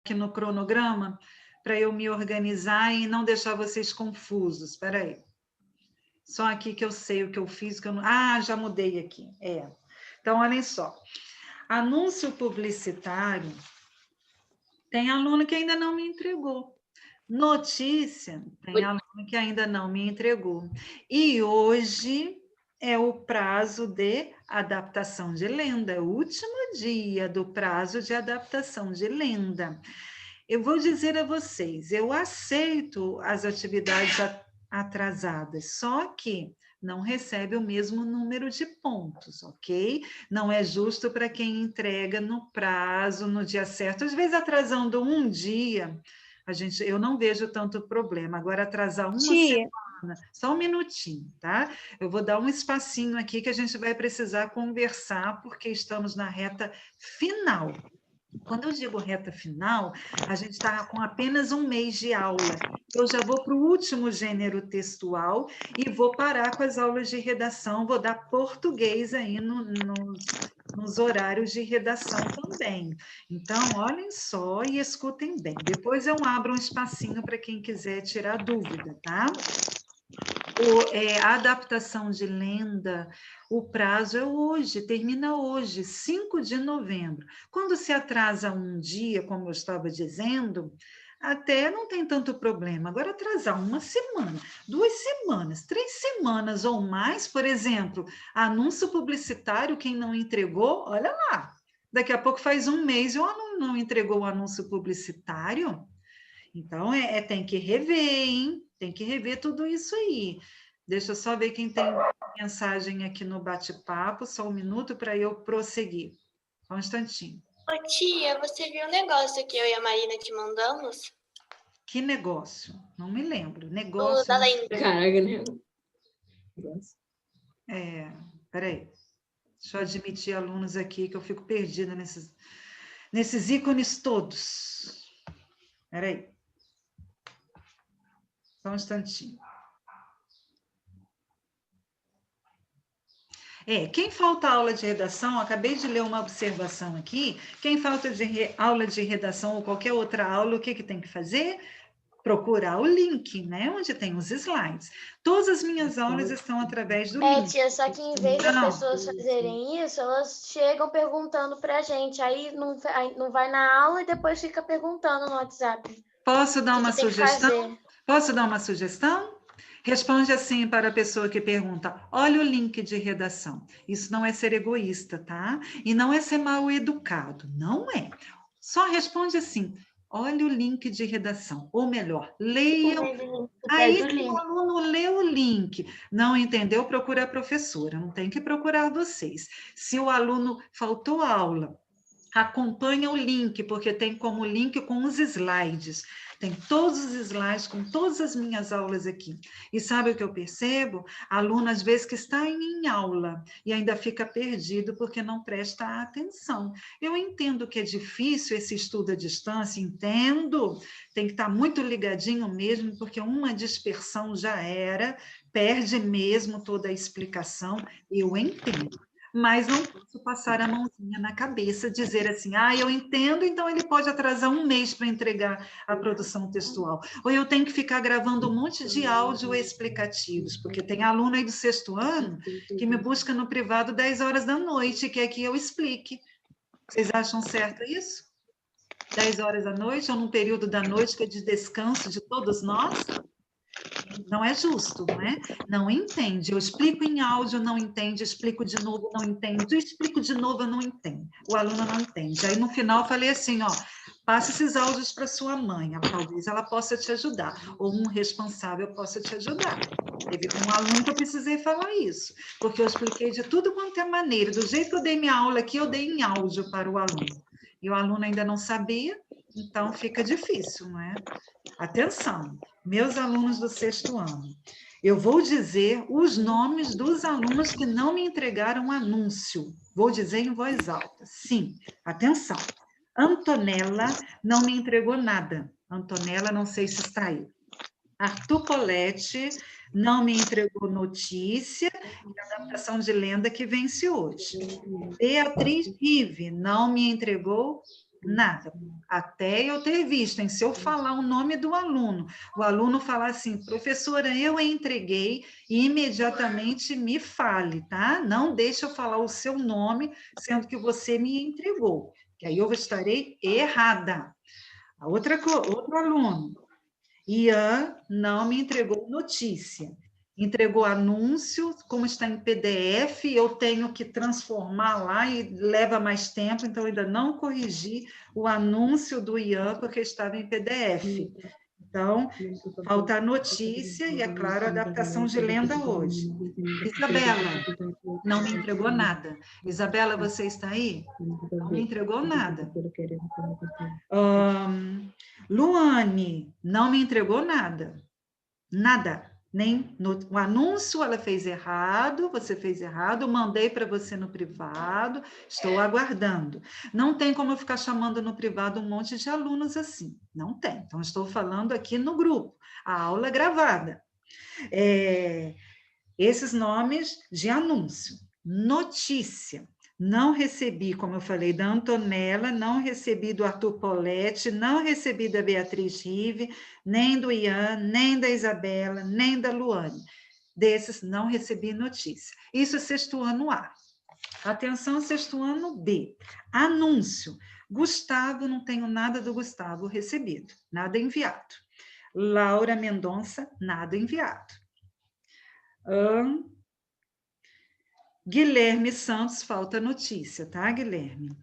aqui no cronograma para eu me organizar e não deixar vocês confusos. Espera aí. Só aqui que eu sei o que eu fiz, que eu não... Ah, já mudei aqui. Então, olhem só. Anúncio publicitário, tem aluno que ainda não me entregou. Notícia, tem aluno que ainda não me entregou. E hoje é o prazo de adaptação de lenda, é o último dia do prazo de adaptação de lenda. Eu vou dizer a vocês, eu aceito as atividades atrasadas, só que não recebe o mesmo número de pontos, ok? Não é justo para quem entrega no prazo, no dia certo. Às vezes, atrasando um dia, eu não vejo tanto problema. Agora, atrasar uma semana, só um minutinho, tá? Eu vou dar um espacinho aqui que a gente vai precisar conversar, porque estamos na reta final. Quando eu digo reta final, a gente está com apenas um mês de aula. Eu já vou para o último gênero textual e vou parar com as aulas de redação, vou dar português aí nos horários de redação também. Então, olhem só e escutem bem. Depois eu abro um espacinho para quem quiser tirar dúvida, tá? A adaptação de lenda, o prazo é hoje, termina hoje, 5 de novembro. Quando se atrasa um dia, como eu estava dizendo, até não tem tanto problema. Agora, atrasar uma semana, 2 semanas, 3 semanas ou mais, por exemplo, anúncio publicitário, quem não entregou, olha lá, daqui a pouco faz um mês e o aluno não entregou o anúncio publicitário. Então, tem que rever, hein? Tem que rever tudo isso aí. Deixa eu só ver quem tem mensagem aqui no bate-papo, só um minuto para eu prosseguir. Só um instantinho. Ô, tia, você viu o negócio que eu e a Marina te mandamos? Que negócio? Não me lembro. O Negócio... da lenda. Caraca, né? Peraí. Deixa eu admitir alunos aqui, que eu fico perdida nesses ícones todos. Peraí. Só um instantinho. Quem falta aula de redação, acabei de ler uma observação aqui, quem falta de aula de redação ou qualquer outra aula, o que tem que fazer? Procurar o link, né? Onde tem os slides. Todas as minhas aulas estão através do link. Tia, só que em vez das pessoas fazerem isso, elas chegam perguntando pra gente, aí não vai na aula e depois fica perguntando no WhatsApp. Posso dar uma sugestão? Fazer? Posso dar uma sugestão? Responde assim para a pessoa que pergunta, olha o link de redação. Isso não é ser egoísta, tá? E não é ser mal educado, não é. Só responde assim, olha o link de redação. Ou melhor, leia. Aí o aluno lê o link. Não entendeu? Procura a professora, não tem que procurar vocês. Se o aluno faltou aula, acompanha o link, porque tem como link com os slides. Tem todos os slides com todas as minhas aulas aqui. E sabe o que eu percebo? Aluno, às vezes, que está em aula e ainda fica perdido porque não presta atenção. Eu entendo que é difícil esse estudo à distância, entendo. Tem que estar muito ligadinho mesmo, porque uma dispersão já era, perde mesmo toda a explicação. Eu entendo. Mas não posso passar a mãozinha na cabeça, dizer assim, eu entendo, então ele pode atrasar um mês para entregar a produção textual. Ou eu tenho que ficar gravando um monte de áudio explicativos, porque tem aluno aí do 6º ano que me busca no privado 10 horas da noite, e quer que eu explique. Vocês acham certo isso? 10 horas da noite, ou num período da noite que é de descanso de todos nós? Não é justo, não é? Não entende. Eu explico em áudio, não entende. Explico de novo, não entende. Eu explico de novo, não entende. O aluno não entende. Aí, no final, eu falei assim, passa esses áudios para sua mãe. Talvez ela possa te ajudar. Ou um responsável possa te ajudar. Teve um aluno que eu precisei falar isso. Porque eu expliquei de tudo quanto é maneira. Do jeito que eu dei minha aula aqui, eu dei em áudio para o aluno. E o aluno ainda não sabia, então fica difícil, não é? Atenção, meus alunos do 6º ano, eu vou dizer os nomes dos alunos que não me entregaram anúncio. Vou dizer em voz alta. Sim, atenção. Antonella não me entregou nada. Antonella, não sei se está aí. Arthur Colette não me entregou notícia e adaptação de lenda que vence hoje. Beatriz Rive não me entregou Nada. Até eu ter visto, se eu falar o nome do aluno, o aluno falar assim, professora, eu entreguei, e imediatamente me fale, tá? Não deixe eu falar o seu nome, sendo que você me entregou, que aí eu estarei errada. Outro aluno, Ian não me entregou notícia. Entregou anúncio, como está em PDF, eu tenho que transformar lá e leva mais tempo, então ainda não corrigi o anúncio do Ian, porque estava em PDF. Então, falta a notícia e, é claro, a adaptação de lenda hoje. Isabela, não me entregou nada. Isabela, você está aí? Não me entregou nada. Luane, não me entregou nada. Nada. Nem o anúncio ela fez errado, você fez errado, mandei para você no privado, estou aguardando. Não tem como eu ficar chamando no privado um monte de alunos assim, não tem. Então, estou falando aqui no grupo, a aula é gravada. Esses nomes de anúncio. Notícia. Não recebi, como eu falei, da Antonella, não recebi do Arthur Poletti, não recebi da Beatriz Rive, nem do Ian, nem da Isabela, nem da Luane. Desses, não recebi notícia. Isso é sexto ano A. Atenção, sexto ano B. Anúncio. Gustavo, não tenho nada do Gustavo recebido, nada enviado. Laura Mendonça, nada enviado. Guilherme Santos, falta notícia, tá, Guilherme?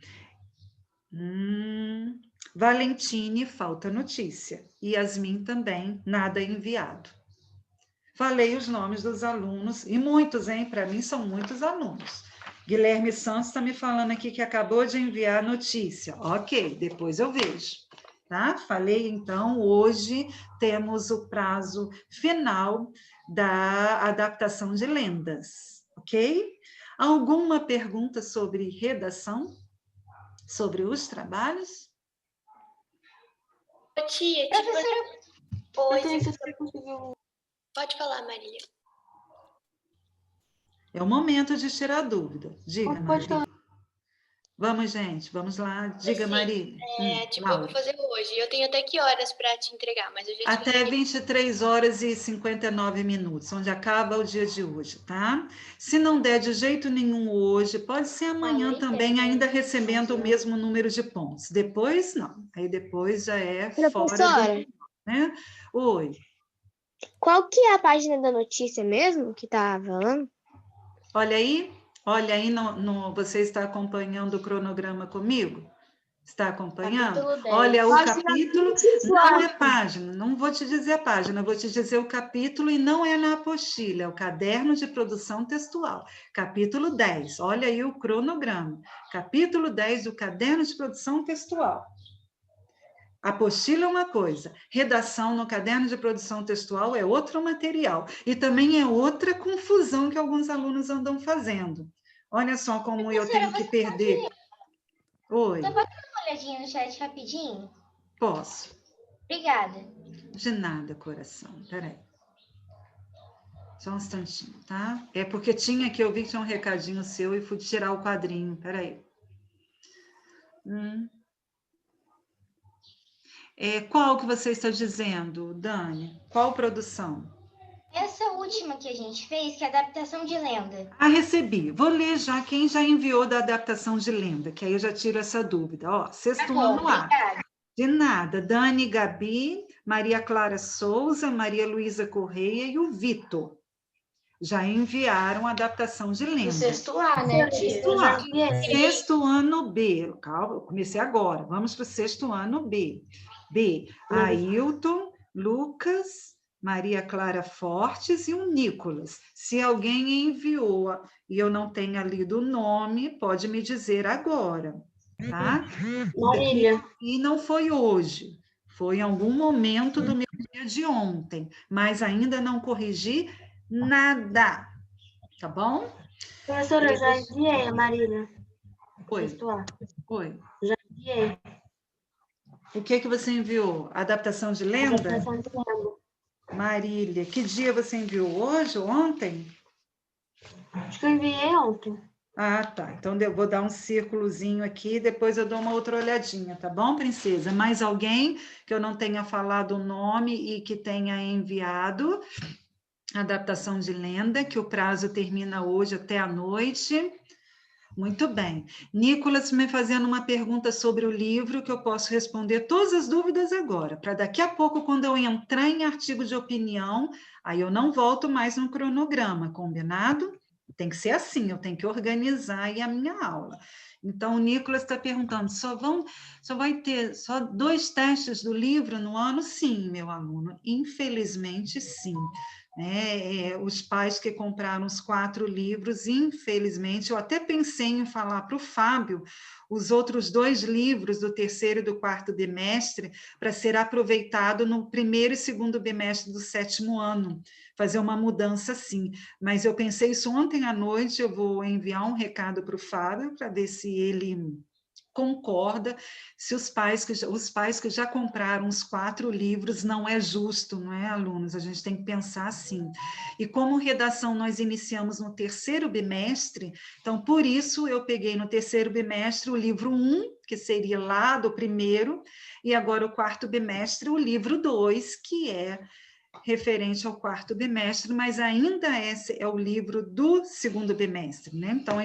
Valentine, falta notícia. Yasmin também, nada enviado. Falei os nomes dos alunos, e muitos, hein? Para mim, são muitos alunos. Guilherme Santos está me falando aqui que acabou de enviar notícia. Ok, depois eu vejo. Tá? Falei, então, hoje temos o prazo final da adaptação de lendas, ok? Alguma pergunta sobre redação? Sobre os trabalhos? Tia, pode falar, Marília. É o momento de tirar dúvida. Diga, Marília. Vamos, gente, vamos lá. Diga, assim, Marília. Eu vou fazer hoje. Eu tenho até que horas para te entregar, mas eu já até 23 horas e 59 minutos, onde acaba o dia de hoje, tá? Se não der de jeito nenhum hoje, pode ser amanhã também, ainda recebendo o mesmo número de pontos. Depois, não. Aí depois já é fora do... né? Oi. Qual que é a página da notícia mesmo que tá falando? Olha aí, você está acompanhando o cronograma comigo? Está acompanhando? Olha, o capítulo não é página, não vou te dizer a página, vou te dizer o capítulo e não é na apostila, é o caderno de produção textual. Capítulo 10, olha aí o cronograma. Capítulo 10 do caderno de produção textual. Apostila é uma coisa, redação no caderno de produção textual é outro material. E também é outra confusão que alguns alunos andam fazendo. Olha só como eu tenho que perder. Oi. Você pode dar uma olhadinha no chat rapidinho? Posso. Obrigada. De nada, coração. Peraí. Só um instantinho, tá? É porque tinha que eu vi que tinha um recadinho seu e fui tirar o quadrinho. Peraí. Qual que você está dizendo, Dani? Qual produção? Essa última que a gente fez, que é a adaptação de lenda. Ah, recebi. Vou ler já quem já enviou da adaptação de lenda, que aí eu já tiro essa dúvida. Ó, sexto ano A. De nada. Dani, Gabi, Maria Clara Souza, Maria Luísa Correia e o Vitor. Já enviaram a adaptação de lenda. Sexto A, né? Sexto A. Sexto ano B. Calma, eu comecei agora. Vamos para o sexto ano B. B. Ailton, Lucas, Maria Clara Fortes e o Nicolas. Se alguém enviou e eu não tenha lido o nome, pode me dizer agora, tá? Marília. E não foi hoje, foi em algum momento do meu dia de ontem, mas ainda não corrigi nada, tá bom? Professora, já enviei, Marília. Oi. Oi. Já enviei. O que você enviou? Adaptação de lenda? Adaptação de lenda. Marília, que dia você enviou? Hoje ou ontem? Acho que eu enviei ontem. Ah, tá. Então eu vou dar um círculozinho aqui, depois eu dou uma outra olhadinha, tá bom, princesa? Mais alguém que eu não tenha falado o nome e que tenha enviado a adaptação de lenda, que o prazo termina hoje até a noite. Muito bem. Nicolas me fazendo uma pergunta sobre o livro, que eu posso responder todas as dúvidas agora, para daqui a pouco, quando eu entrar em artigo de opinião, aí eu não volto mais no cronograma, combinado? Tem que ser assim, eu tenho que organizar aí a minha aula. Então, o Nicolas está perguntando, só vai ter só 2 testes do livro no ano? Sim, meu aluno, infelizmente sim. Os pais que compraram os 4 livros, infelizmente, eu até pensei em falar para o Fábio os outros 2 livros do 3º e do 4º bimestre para ser aproveitado no 1º e 2º bimestre do 7º ano, fazer uma mudança assim. Mas eu pensei isso ontem à noite, eu vou enviar um recado para o Fábio para ver se ele concorda, se os pais que já compraram os 4 livros, não é justo, não é, alunos? A gente tem que pensar assim. E como redação nós iniciamos no 3º bimestre, então, por isso, eu peguei no 3º bimestre o livro 1, que seria lá do 1º, e agora o 4º bimestre, o livro 2, que é referente ao 4º bimestre, mas ainda esse é o livro do 2º bimestre, né? Então,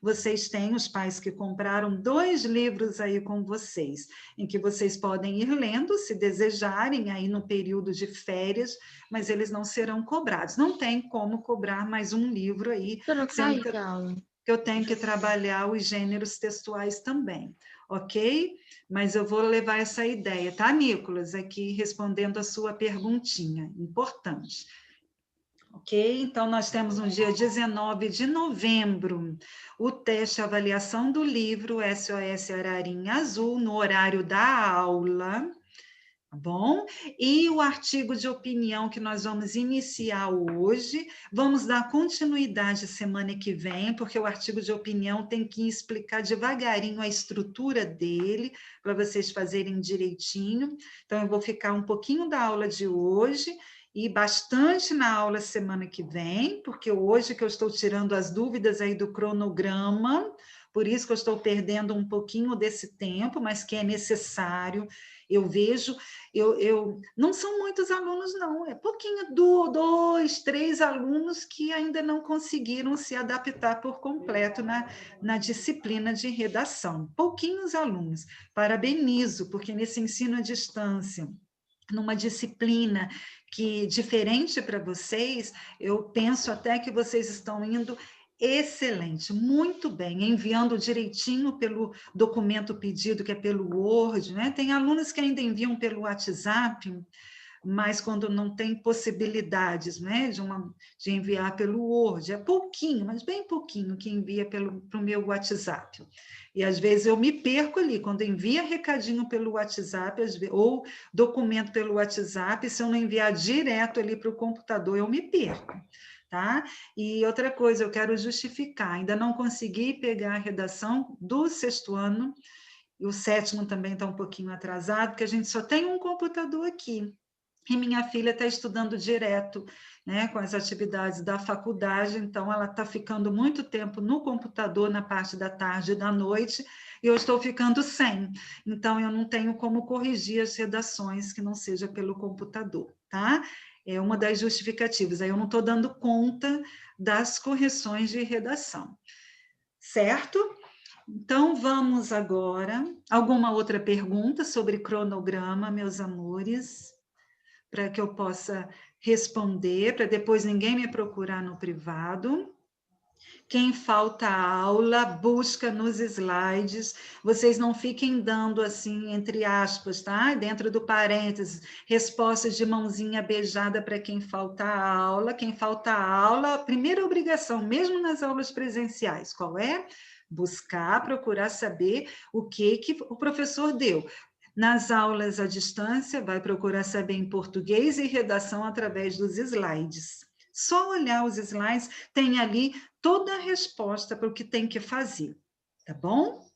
vocês têm, os pais que compraram 2 livros aí com vocês, em que vocês podem ir lendo, se desejarem, aí no período de férias, mas eles não serão cobrados. Não tem como cobrar mais um livro aí, Eu não sendo saí que da aula. eu tenho que trabalhar os gêneros textuais também, ok? Mas eu vou levar essa ideia, tá, Nicolas? Aqui respondendo a sua perguntinha, importante. Ok? Então, nós temos no dia 19 de novembro o teste avaliação do livro SOS Ararinha Azul, no horário da aula. Tá bom? E o artigo de opinião que nós vamos iniciar hoje, vamos dar continuidade semana que vem, porque o artigo de opinião tem que explicar devagarinho a estrutura dele, para vocês fazerem direitinho. Então, eu vou ficar um pouquinho da aula de hoje e bastante na aula semana que vem, porque hoje que eu estou tirando as dúvidas aí do cronograma, por isso que eu estou perdendo um pouquinho desse tempo, mas que é necessário. Eu vejo, não são muitos alunos, não, é pouquinho, 2, 3 alunos que ainda não conseguiram se adaptar por completo na disciplina de redação. Pouquinhos alunos. Parabenizo, porque nesse ensino à distância, numa disciplina que diferente para vocês, eu penso até que vocês estão indo excelente, muito bem, enviando direitinho pelo documento pedido, que é pelo Word, né? Tem alunos que ainda enviam pelo WhatsApp, mas quando não tem possibilidades, né, de enviar pelo Word, é pouquinho, mas bem pouquinho que envia para o meu WhatsApp. E às vezes eu me perco ali, quando envia recadinho pelo WhatsApp, ou documento pelo WhatsApp, se eu não enviar direto ali para o computador, eu me perco. Tá? E outra coisa, eu quero justificar, ainda não consegui pegar a redação do 6º ano, e o 7º também está um pouquinho atrasado, porque a gente só tem um computador aqui. E minha filha está estudando direto, né, com as atividades da faculdade, então ela está ficando muito tempo no computador na parte da tarde e da noite, e eu estou ficando sem. Então, eu não tenho como corrigir as redações que não seja pelo computador, tá? É uma das justificativas. Aí eu não estou dando conta das correções de redação. Certo? Então, vamos agora. Alguma outra pergunta sobre cronograma, meus amores? Para que eu possa responder, para depois ninguém me procurar no privado. Quem falta aula, busca nos slides. Vocês não fiquem dando assim, entre aspas, tá? Dentro do parênteses, respostas de mãozinha beijada para quem falta aula. Quem falta aula, a primeira obrigação, mesmo nas aulas presenciais, qual é? Buscar, procurar saber o que o professor deu. Nas aulas à distância, vai procurar saber em português e redação através dos slides. Só olhar os slides, tem ali toda a resposta para o que tem que fazer, tá bom?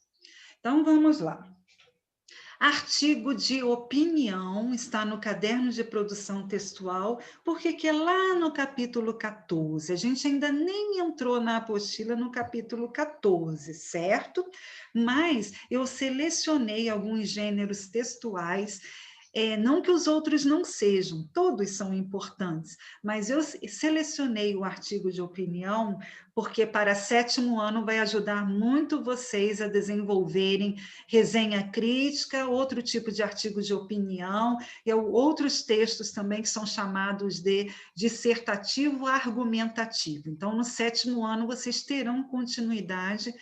Então, vamos lá. Artigo de opinião está no caderno de produção textual, porque que é lá no capítulo 14. A gente ainda nem entrou na apostila no capítulo 14, certo? Mas eu selecionei alguns gêneros textuais, não que os outros não sejam, todos são importantes, mas eu selecionei o artigo de opinião porque para 7º ano vai ajudar muito vocês a desenvolverem resenha crítica, outro tipo de artigo de opinião, e outros textos também que são chamados de dissertativo argumentativo. Então, no 7º ano, vocês terão continuidade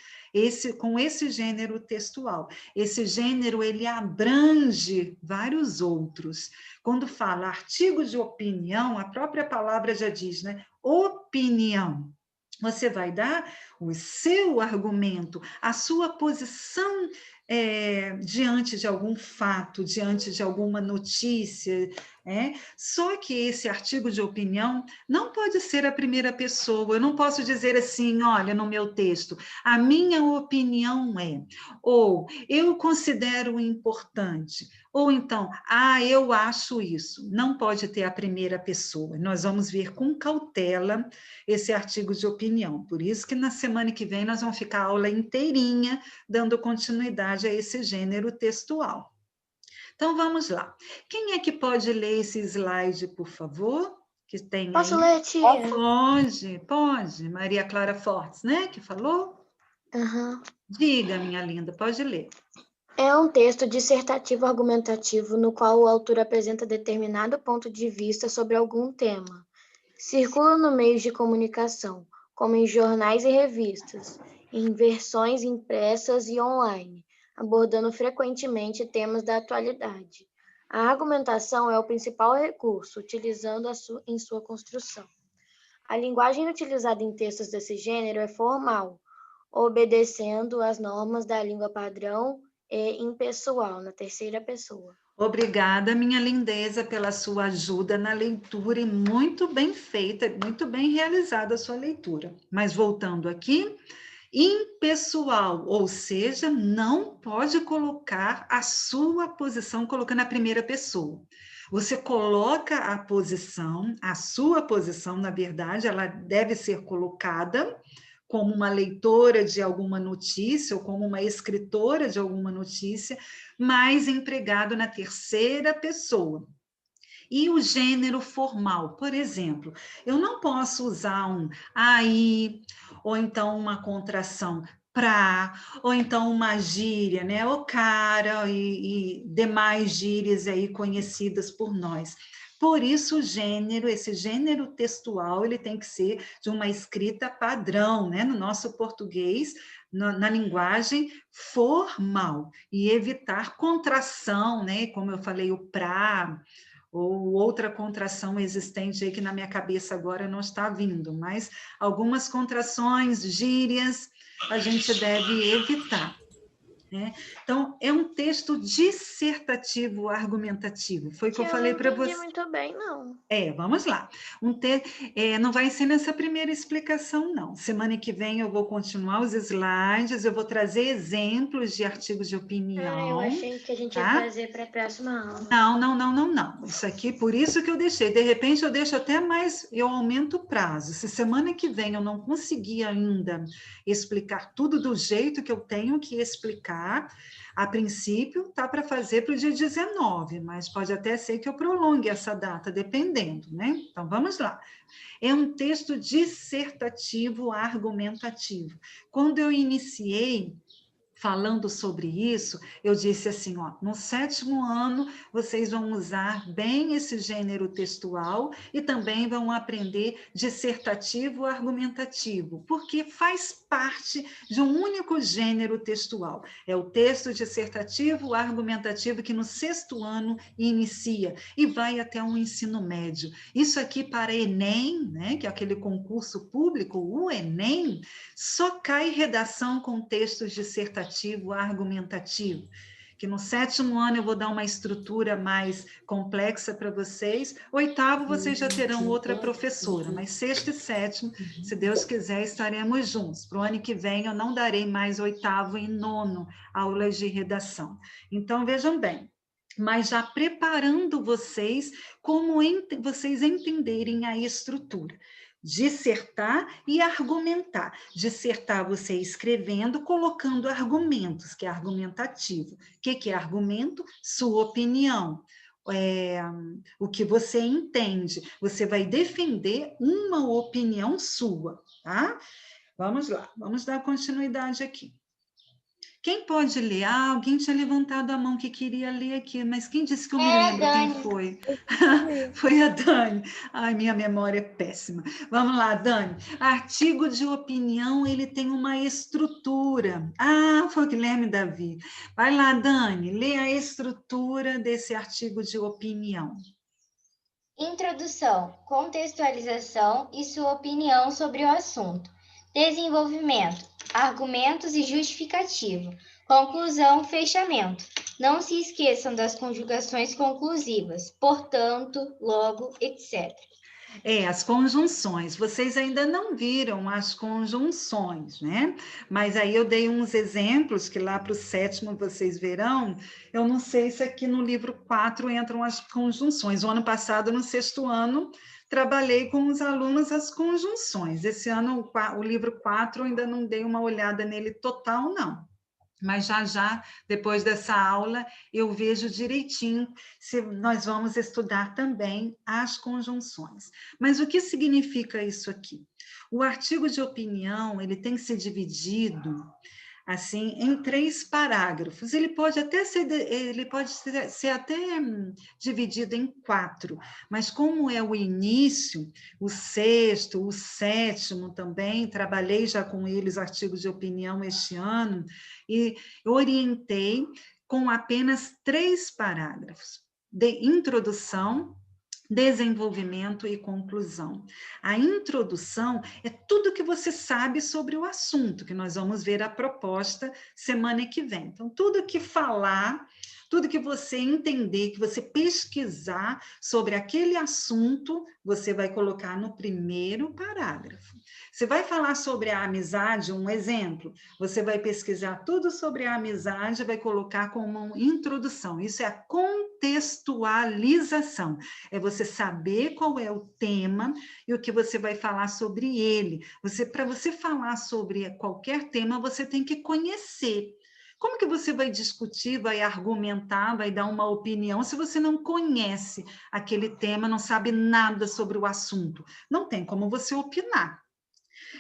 com esse gênero textual. Esse gênero, ele abrange vários outros. Quando fala artigo de opinião, a própria palavra já diz, né? Opinião. Você vai dar o seu argumento, a sua posição diante de algum fato, diante de alguma notícia. Só que esse artigo de opinião não pode ser a primeira pessoa. Eu não posso dizer assim, olha, no meu texto, a minha opinião é, ou eu considero importante, ou então, eu acho isso. Não pode ter a primeira pessoa. Nós vamos ver com cautela esse artigo de opinião. Por isso que na semana que vem nós vamos ficar a aula inteirinha dando continuidade a esse gênero textual. Então, vamos lá. Quem é que pode ler esse slide, por favor? Que tem Posso aí? ler, tia? Pode. Maria Clara Fortes, né? Que falou? Uhum. Diga, minha linda, pode ler. É um texto dissertativo argumentativo no qual o autor apresenta determinado ponto de vista sobre algum tema. Circula no meios de comunicação, como em jornais e revistas, em versões impressas e online, abordando frequentemente temas da atualidade. A argumentação é o principal recurso, utilizando em sua construção. A linguagem utilizada em textos desse gênero é formal, obedecendo às normas da língua padrão e impessoal, na terceira pessoa. Obrigada, minha lindeza, pela sua ajuda na leitura e muito bem feita, muito bem realizada a sua leitura. Mas voltando aqui, impessoal, ou seja, não pode colocar a sua posição colocando a primeira pessoa. Você coloca a posição, a sua posição, na verdade, ela deve ser colocada como uma leitora de alguma notícia ou como uma escritora de alguma notícia, mas empregado na terceira pessoa. E o gênero formal, por exemplo, eu não posso usar um aí, ou então uma contração pra, ou então uma gíria, né? O cara e demais gírias aí conhecidas por nós. Por isso, esse gênero textual, ele tem que ser de uma escrita padrão, né? No nosso português, na linguagem formal, e evitar contração, né? Como eu falei, o pra, ou outra contração existente aí que na minha cabeça agora não está vindo, mas algumas contrações, gírias, a gente deve evitar. Então, é um texto dissertativo argumentativo. Foi o que eu falei para você. Não entendi muito bem, não. Vamos lá. Não vai ser nessa primeira explicação, não. Semana que vem eu vou continuar os slides, eu vou trazer exemplos de artigos de opinião. Eu achei que a gente ia fazer para a próxima aula. Não. Isso aqui, por isso que eu deixei. De repente, eu deixo até mais, eu aumento o prazo. Se semana que vem eu não conseguir ainda explicar tudo do jeito que eu tenho que explicar, a princípio, tá para fazer para o dia 19, mas pode até ser que eu prolongue essa data, dependendo, né? Então, vamos lá. É um texto dissertativo argumentativo. Quando eu iniciei falando sobre isso, eu disse assim, no 7º ano, vocês vão usar bem esse gênero textual e também vão aprender dissertativo argumentativo, porque faz parte de um único gênero textual. É o texto dissertativo argumentativo que no 6º ano inicia e vai até um ensino médio. Isso aqui para Enem, né, que é aquele concurso público, o Enem, só cai redação com textos dissertativos argumentativo. que no 7º ano eu vou dar uma estrutura mais complexa para vocês. 8º vocês já terão outra professora, mas 6º e 7º, se Deus quiser, estaremos juntos. Para o ano que vem eu não darei mais 8º e 9º aulas de redação. Então, vejam bem, mas já preparando vocês como vocês entenderem a estrutura. Dissertar e argumentar. Dissertar você escrevendo, colocando argumentos, que é argumentativo. O que é argumento? Sua opinião. O que você entende. Você vai defender uma opinião sua, tá? Vamos lá, vamos dar continuidade aqui. Quem pode ler? Ah, alguém tinha levantado a mão que queria ler aqui, mas quem disse que eu me lembro quem foi? Foi a Dani. Ai, minha memória é péssima. Vamos lá, Dani. Artigo de opinião, ele tem uma estrutura. Ah, foi o Guilherme Davi. Vai lá, Dani, lê a estrutura desse artigo de opinião. Introdução, contextualização e sua opinião sobre o assunto. Desenvolvimento, argumentos e justificativo. Conclusão, fechamento. Não se esqueçam das conjugações conclusivas, portanto, logo, etc. As conjunções. Vocês ainda não viram as conjunções, né? Mas aí eu dei uns exemplos que lá para o 7º vocês verão. Eu não sei se aqui no livro 4 entram as conjunções. O ano passado, no 6º ano, trabalhei com os alunos as conjunções. Esse ano, o livro 4, ainda não dei uma olhada nele total, não. Mas já, depois dessa aula, eu vejo direitinho se nós vamos estudar também as conjunções. Mas o que significa isso aqui? O artigo de opinião, ele tem que ser dividido assim, em 3 parágrafos. Ele pode ser até dividido em 4, mas como é o início, o 6º, o 7º também, trabalhei já com eles artigos de opinião este ano, e orientei com apenas 3 parágrafos, de introdução, desenvolvimento e conclusão. A introdução é tudo que você sabe sobre o assunto, que nós vamos ver a proposta semana que vem. Então, tudo que falar, tudo que você entender, que você pesquisar sobre aquele assunto, você vai colocar no 1º parágrafo. Você vai falar sobre a amizade, um exemplo, você vai pesquisar tudo sobre a amizade, vai colocar como uma introdução. Isso é a contextualização. É você saber qual é o tema e o que você vai falar sobre ele. Para você falar sobre qualquer tema, você tem que conhecer. Como que você vai discutir, vai argumentar, vai dar uma opinião se você não conhece aquele tema, não sabe nada sobre o assunto? Não tem como você opinar.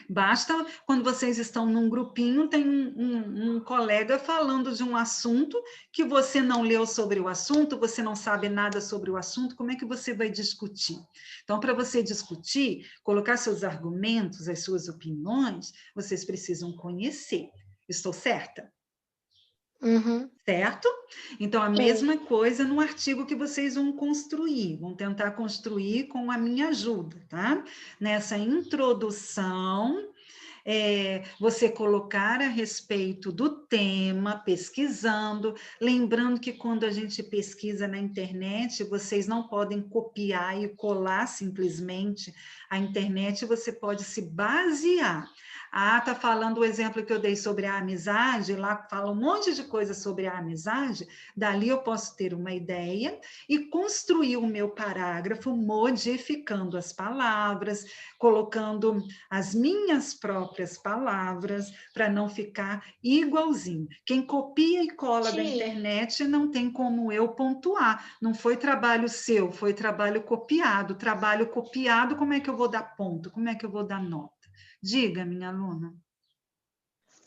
Basta, quando vocês estão num grupinho, tem um colega falando de um assunto que você não leu sobre o assunto, você não sabe nada sobre o assunto, como é que você vai discutir? Então, para você discutir, colocar seus argumentos, as suas opiniões, vocês precisam conhecer. Estou certa? Uhum. Certo? Então, a mesma coisa no artigo que vocês vão construir, vão tentar construir com a minha ajuda, tá? Nessa introdução, você colocar a respeito do tema, pesquisando, lembrando que quando a gente pesquisa na internet, vocês não podem copiar e colar simplesmente a internet, você pode se basear. Tá falando o exemplo que eu dei sobre a amizade, lá fala um monte de coisa sobre a amizade, dali eu posso ter uma ideia e construir o meu parágrafo modificando as palavras, colocando as minhas próprias palavras, para não ficar igualzinho. Quem copia e cola da internet não tem como eu pontuar, não foi trabalho seu, foi trabalho copiado. Trabalho copiado, como é que eu vou dar ponto? Como é que eu vou dar nota? Diga, minha aluna.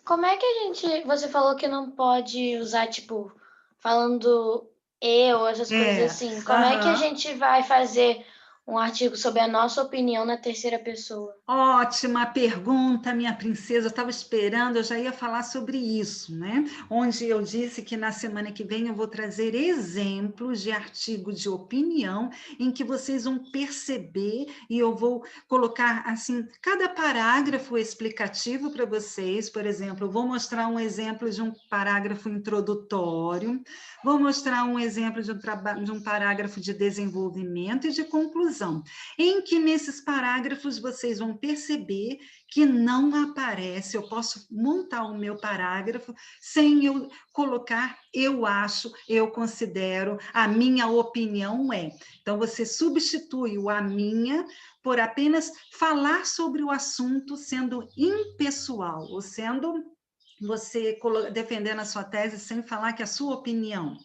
Como é que você falou que não pode usar, tipo, falando eu, essas coisas assim. Como é que a gente vai fazer Um artigo sobre a nossa opinião na terceira pessoa. Ótima pergunta, minha princesa. Eu estava esperando, eu já ia falar sobre isso, né? Onde eu disse que na semana que vem eu vou trazer exemplos de artigo de opinião em que vocês vão perceber e eu vou colocar assim cada parágrafo explicativo para vocês. Por exemplo, eu vou mostrar um exemplo de um parágrafo introdutório, vou mostrar um exemplo de um parágrafo de desenvolvimento e de conclusão, em que nesses parágrafos vocês vão perceber que não aparece, eu posso montar o meu parágrafo sem eu colocar eu acho, eu considero, a minha opinião é. Então, você substitui o a minha por apenas falar sobre o assunto sendo impessoal, ou sendo você defendendo a sua tese sem falar que é a sua opinião.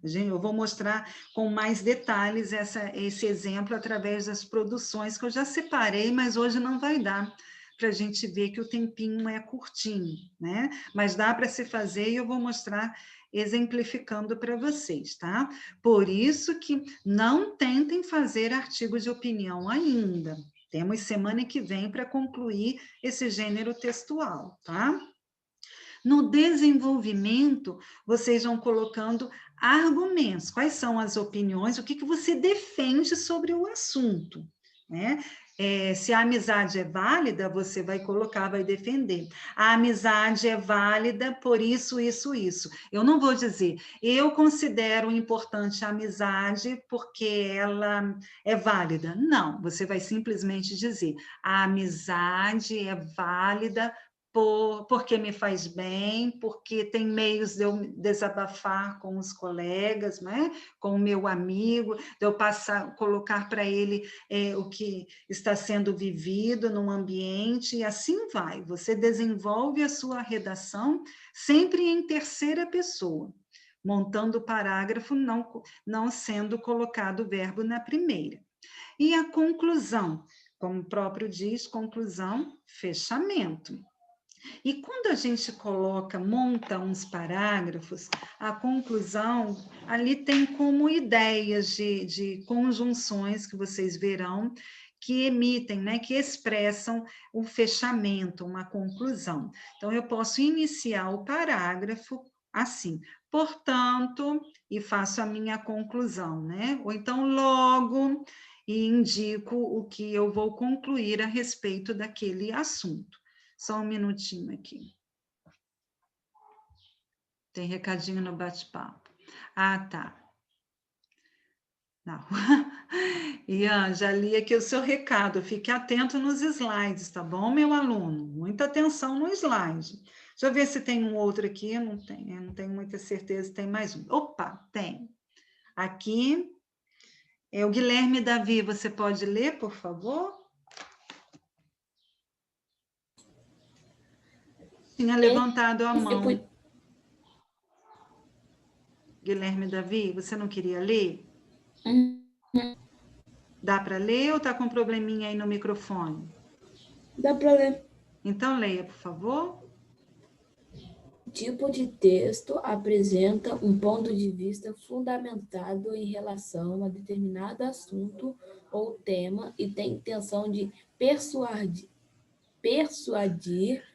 Eu vou mostrar com mais detalhes esse exemplo através das produções que eu já separei, mas hoje não vai dar para a gente ver que o tempinho é curtinho, né? Mas dá para se fazer e eu vou mostrar exemplificando para vocês, tá? Por isso que não tentem fazer artigos de opinião ainda. Temos semana que vem para concluir esse gênero textual, tá? No desenvolvimento, vocês vão colocando argumentos. Quais são as opiniões? O que você defende sobre o assunto, né? Se a amizade é válida, você vai colocar, vai defender. A amizade é válida por isso, isso, isso. Eu não vou dizer, eu considero importante a amizade porque ela é válida. Não, você vai simplesmente dizer, a amizade é válida porque me faz bem, porque tem meios de eu desabafar com os colegas, né? Com o meu amigo, de eu colocar para ele o que está sendo vivido no ambiente, e assim vai. Você desenvolve a sua redação sempre em terceira pessoa, montando o parágrafo, não sendo colocado o verbo na primeira. E a conclusão, como o próprio diz, conclusão, fechamento. E quando a gente monta uns parágrafos, a conclusão ali tem como ideias de conjunções que vocês verão, que emitem, né, que expressam o fechamento, uma conclusão. Então, eu posso iniciar o parágrafo assim, portanto, e faço a minha conclusão, né? Ou então, logo, e indico o que eu vou concluir a respeito daquele assunto. Só um minutinho aqui. Tem recadinho no bate-papo. Ah, tá. Não. Ian, já li aqui o seu recado. Fique atento nos slides, tá bom, meu aluno? Muita atenção no slide. Deixa eu ver se tem um outro aqui. Eu não tenho muita certeza se tem mais um. Opa, tem. Aqui é o Guilherme Davi. Você pode ler, por favor? Tinha levantado a mão. Guilherme Davi, você não queria ler? Dá para ler ou está com probleminha aí no microfone? Dá para ler. Então, leia, por favor. O tipo de texto apresenta um ponto de vista fundamentado em relação a determinado assunto ou tema e tem intenção de persuadir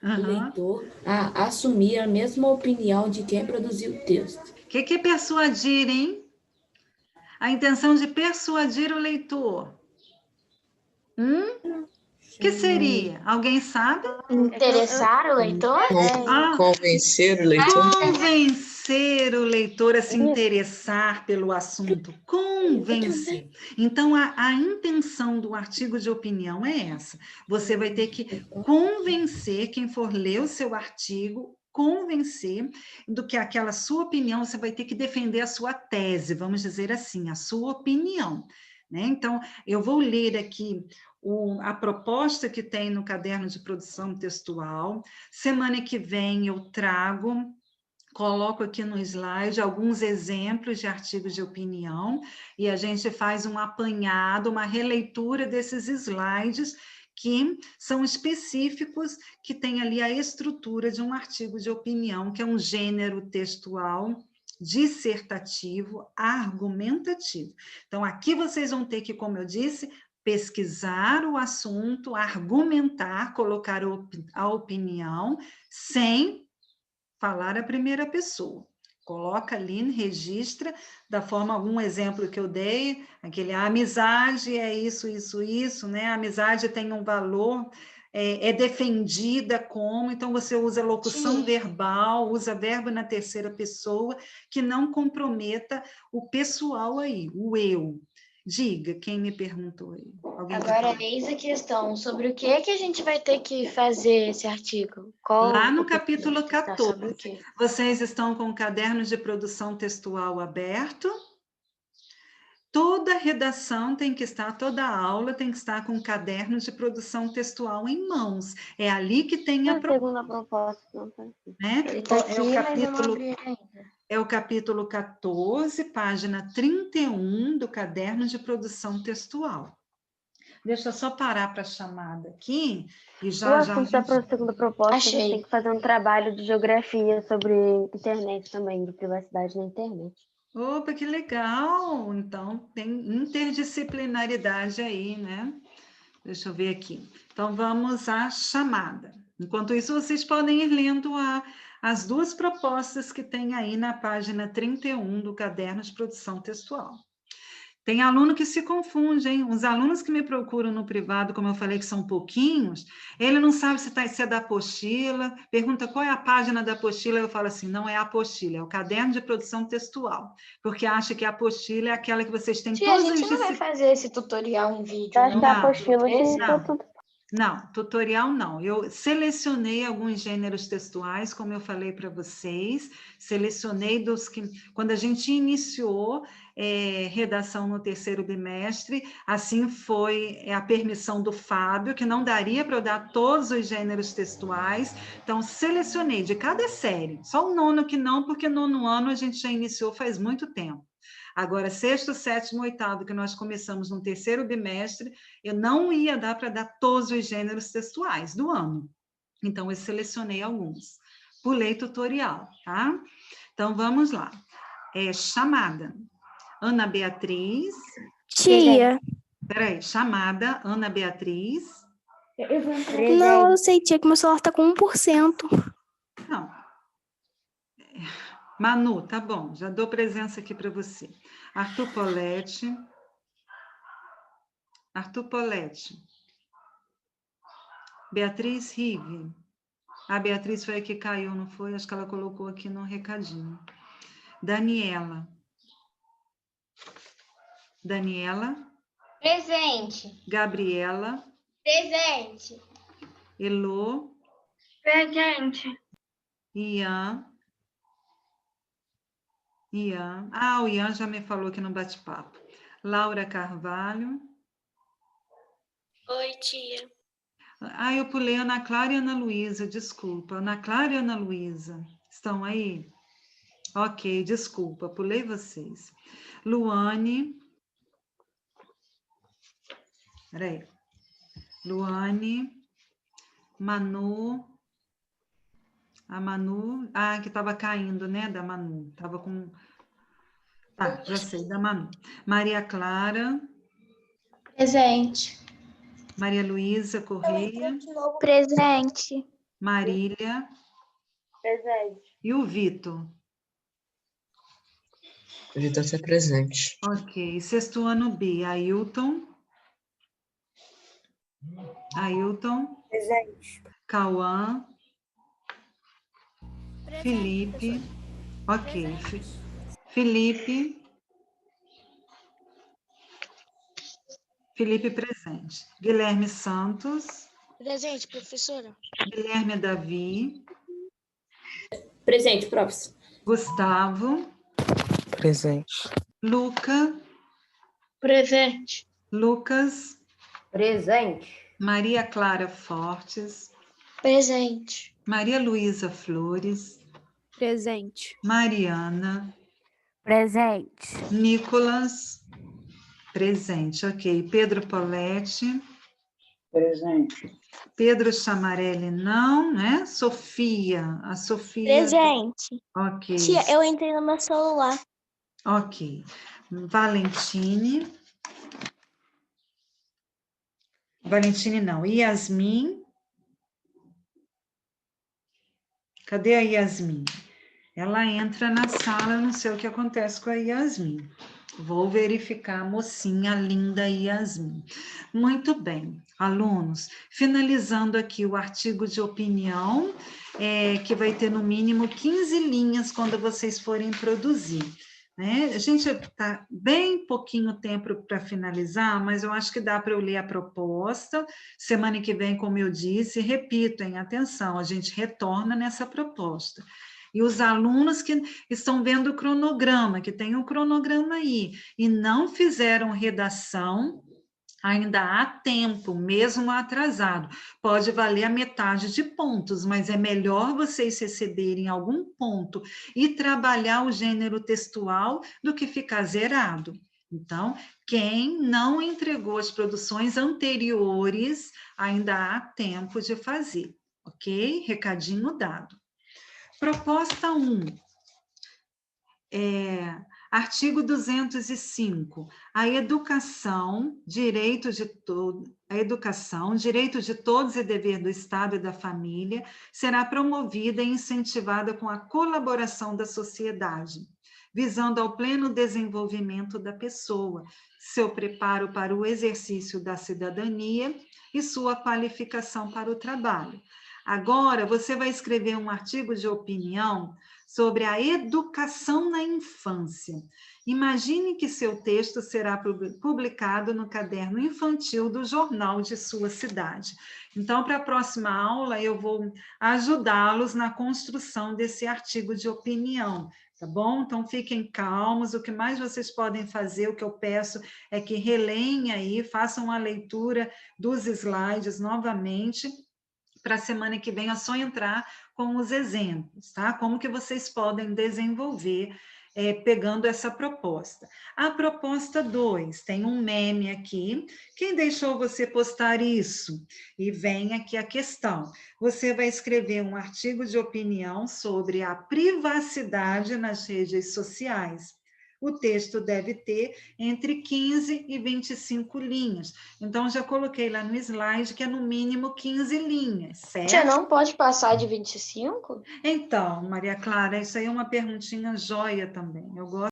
o leitor a assumir a mesma opinião de quem produziu o texto. O que é persuadir, hein? A intenção de persuadir o leitor. O que seria? Alguém sabe? Interessar o leitor? Convencer o leitor. Convencer o leitor a se interessar pelo assunto. Convencer. Então, a intenção do artigo de opinião é essa. Você vai ter que convencer quem for ler o seu artigo, convencer do que aquela sua opinião, você vai ter que defender a sua tese, vamos dizer assim, a sua opinião, né? Então, eu vou ler aqui a proposta que tem no caderno de produção textual. Semana que vem eu coloco aqui no slide alguns exemplos de artigos de opinião e a gente faz um apanhado, uma releitura desses slides que são específicos, que tem ali a estrutura de um artigo de opinião, que é um gênero textual dissertativo, argumentativo. Então, aqui vocês vão ter que, como eu disse, pesquisar o assunto, argumentar, colocar a opinião, sem falar a primeira pessoa. Coloca ali, registra, da forma, algum exemplo que eu dei, aquele, a amizade é isso, né? A amizade tem um valor, é defendida como, então você usa locução verbal, usa verbo na terceira pessoa, que não comprometa o pessoal aí, o eu. Diga, quem me perguntou aí? Alguém Agora, eis a questão, sobre o que é que a gente vai ter que fazer esse artigo? Lá no capítulo Tá, sobre o 14, quê? vocês estão com o caderno de produção textual aberto. Toda redação tem que estar, toda aula tem que estar com o caderno de produção textual em mãos. É ali que tem a segunda proposta, não tá aqui. né? Ele tá aqui, mas eu não abri ele ainda. É o capítulo 14, página 31 do caderno de produção textual. Deixa eu só parar para a chamada aqui e O já assunto da segunda proposta, a gente Achei. tem que fazer um trabalho de geografia sobre internet também, de privacidade na internet. Opa, que legal! Então, tem interdisciplinaridade aí, né? Deixa eu ver aqui. Então, vamos à chamada. Enquanto isso, vocês podem ir lendo as duas propostas que tem aí na página 31 do caderno de produção textual. Tem aluno que se confunde, hein? Os alunos que me procuram no privado, como eu falei que são pouquinhos, ele não sabe se é da apostila, pergunta qual é a página da apostila, eu falo assim, não é a apostila, é o caderno de produção textual, porque acha que a apostila é aquela que vocês têm Tia, a gente não vai fazer esse tutorial em vídeo, Eu acho não? que a Não, apostila que não. tudo. Não, tutorial não. Eu selecionei alguns gêneros textuais, como eu falei para vocês, selecionei dos que... Quando a gente iniciou redação no terceiro bimestre, assim foi a permissão do Fábio, que não daria para eu dar todos os gêneros textuais, então selecionei de cada série, só o nono que não, porque nono ano a gente já iniciou faz muito tempo. Agora, sexto, sétimo, oitavo, que nós começamos no terceiro bimestre, eu não ia dar para dar todos os gêneros textuais do ano. Então, eu selecionei alguns. Pulei tutorial, tá? Então, vamos lá. Chamada. Ana Beatriz. Tia. Peraí, chamada Ana Beatriz. Não, eu sei, tia, que meu celular tá com 1%. Não. Manu, tá bom, já dou presença aqui para você. Arthur Poletti. Arthur Poletti. Beatriz Rive. A Beatriz foi a que caiu, não foi? Acho que ela colocou aqui no recadinho. Daniela. Daniela. Presente. Gabriela. Presente. Elô. Presente. Ian. Ian. Ah, o Ian já me falou aqui no bate-papo. Laura Carvalho. Oi, tia. Ah, eu pulei Ana Clara e Ana Luísa, desculpa. Ana Clara e Ana Luísa, estão aí? Ok, desculpa, pulei vocês. Luane. Peraí. Luane. Manu. A Manu. Ah, que estava caindo, né, da Manu. Estava com... Tá, já sei, da Manu. Maria Clara. Presente. Maria Luísa Correia. Presente. Marília. Presente. E o Vitor? O Vitor está presente. Ok. Sexto ano B. Ailton. Ailton. Presente. Cauã. Felipe. Ok. Felipe. Felipe presente. Guilherme Santos. Presente, professora. Guilherme Davi. Presente, professor. Gustavo. Presente. Luca. Presente. Lucas. Presente. Maria Clara Fortes. Presente. Maria Luísa Flores. Presente. Mariana. Presente. Nicolas. Presente, ok. Pedro Poletti. Presente. Pedro Chamarelli, não, né? Sofia, a Sofia... Presente. Ok. Tia, eu entrei no meu celular. Ok. Valentine não. Yasmin. Cadê a Yasmin? Ela entra na sala, eu não sei o que acontece com a Yasmin. Vou verificar a mocinha linda Yasmin. Muito bem, alunos, finalizando aqui o artigo de opinião, que vai ter no mínimo 15 linhas quando vocês forem produzir. Né? A gente está bem pouquinho tempo para finalizar, mas eu acho que dá para eu ler a proposta. Semana que vem, como eu disse, repito, hein, atenção, a gente retorna nessa proposta. E os alunos que estão vendo o cronograma, que tem um cronograma aí, e não fizeram redação, ainda há tempo, mesmo atrasado. Pode valer a metade de pontos, mas é melhor vocês receberem algum ponto e trabalhar o gênero textual do que ficar zerado. Então, quem não entregou as produções anteriores, ainda há tempo de fazer, ok? Recadinho dado. Proposta 1. Artigo 205. A educação, direito de todos e dever do Estado e da família, será promovida e incentivada com a colaboração da sociedade, visando ao pleno desenvolvimento da pessoa, seu preparo para o exercício da cidadania e sua qualificação para o trabalho. Agora, você vai escrever um artigo de opinião sobre a educação na infância. Imagine que seu texto será publicado no caderno infantil do jornal de sua cidade. Então, para a próxima aula, eu vou ajudá-los na construção desse artigo de opinião, tá bom? Então, fiquem calmos, o que mais vocês podem fazer, o que eu peço é que releem aí, façam a leitura dos slides novamente. Para a semana que vem é só entrar com os exemplos, tá? Como que vocês podem desenvolver pegando essa proposta. A proposta 2, tem um meme aqui. Quem deixou você postar isso? E vem aqui a questão. Você vai escrever um artigo de opinião sobre a privacidade nas redes sociais. O texto deve ter entre 15 e 25 linhas. Então, já coloquei lá no slide que é no mínimo 15 linhas, certo? Tia, não pode passar de 25? Então, Maria Clara, isso aí é uma perguntinha joia também. Eu gosto